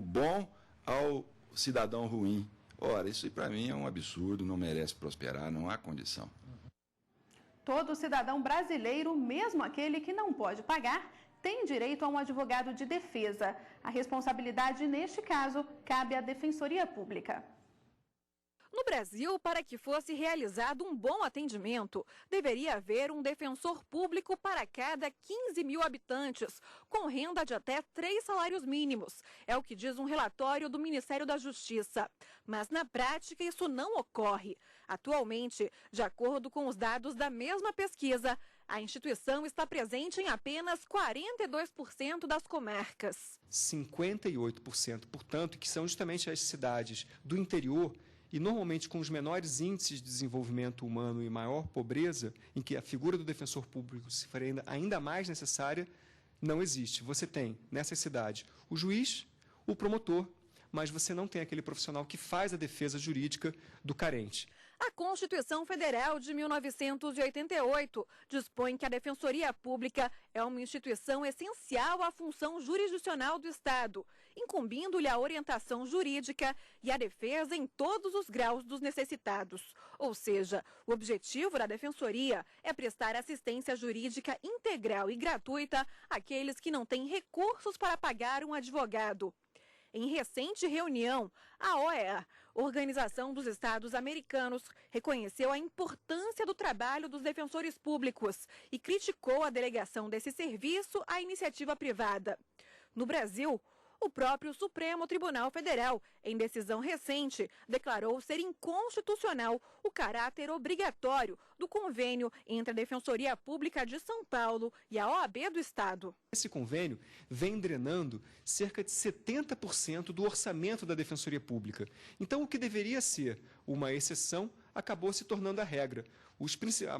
bom ao cidadão ruim. Ora, isso para mim é um absurdo, não merece prosperar, não há condição. Todo cidadão brasileiro, mesmo aquele que não pode pagar, tem direito a um advogado de defesa. A responsabilidade, neste caso, cabe à Defensoria Pública. No Brasil, para que fosse realizado um bom atendimento, deveria haver um defensor público para cada 15 mil habitantes, com renda de até 3 salários mínimos. É o que diz um relatório do Ministério da Justiça. Mas, na prática, isso não ocorre. Atualmente, de acordo com os dados da mesma pesquisa, a instituição está presente em apenas 42% das comarcas. 58%, portanto, que são justamente as cidades do interior, e normalmente com os menores índices de desenvolvimento humano e maior pobreza, em que a figura do defensor público se faria ainda mais necessária, não existe. Você tem, nessa cidade, o juiz, o promotor, mas você não tem aquele profissional que faz a defesa jurídica do carente. A Constituição Federal de 1988 dispõe que a Defensoria Pública é uma instituição essencial à função jurisdicional do Estado, incumbindo-lhe a orientação jurídica e a defesa em todos os graus dos necessitados. Ou seja, o objetivo da Defensoria é prestar assistência jurídica integral e gratuita àqueles que não têm recursos para pagar um advogado. Em recente reunião, a OEA, Organização dos Estados Americanos, reconheceu a importância do trabalho dos defensores públicos e criticou a delegação desse serviço à iniciativa privada. No Brasil, o próprio Supremo Tribunal Federal, em decisão recente, declarou ser inconstitucional o caráter obrigatório do convênio entre a Defensoria Pública de São Paulo e a OAB do Estado. Esse convênio vem drenando cerca de 70% do orçamento da Defensoria Pública. Então, o que deveria ser uma exceção acabou se tornando a regra. A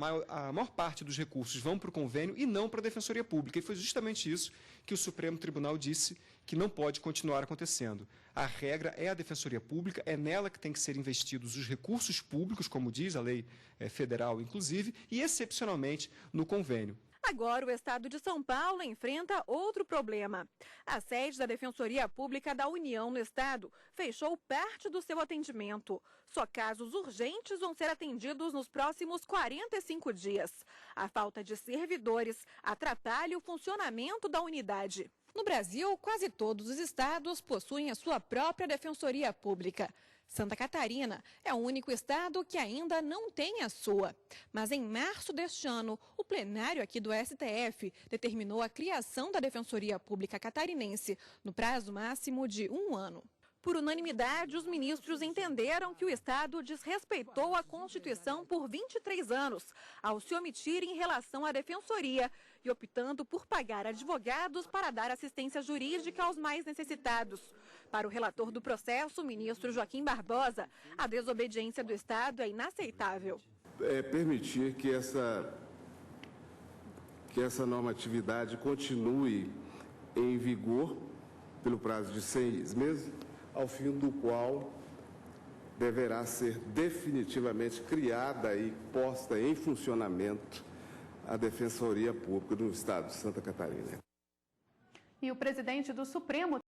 maior parte dos recursos vão para o convênio e não para a Defensoria Pública. E foi justamente isso que o Supremo Tribunal disse que não pode continuar acontecendo. A regra é a Defensoria Pública, é nela que tem que ser investidos os recursos públicos, como diz a lei federal, inclusive, e excepcionalmente no convênio. Agora, o Estado de São Paulo enfrenta outro problema. A sede da Defensoria Pública da União no Estado fechou parte do seu atendimento. Só casos urgentes vão ser atendidos nos próximos 45 dias. A falta de servidores atrapalha o funcionamento da unidade. No Brasil, quase todos os estados possuem a sua própria Defensoria Pública. Santa Catarina é o único estado que ainda não tem a sua. Mas em março deste ano, o plenário aqui do STF determinou a criação da Defensoria Pública Catarinense no prazo máximo de 1 ano. Por unanimidade, os ministros entenderam que o Estado desrespeitou a Constituição por 23 anos, ao se omitir em relação à Defensoria e optando por pagar advogados para dar assistência jurídica aos mais necessitados. Para o relator do processo, o ministro Joaquim Barbosa, a desobediência do Estado é inaceitável. Permitir que essa normatividade continue em vigor pelo prazo de 6 meses, ao fim do qual deverá ser definitivamente criada e posta em funcionamento a Defensoria Pública do Estado de Santa Catarina. E o presidente do Supremo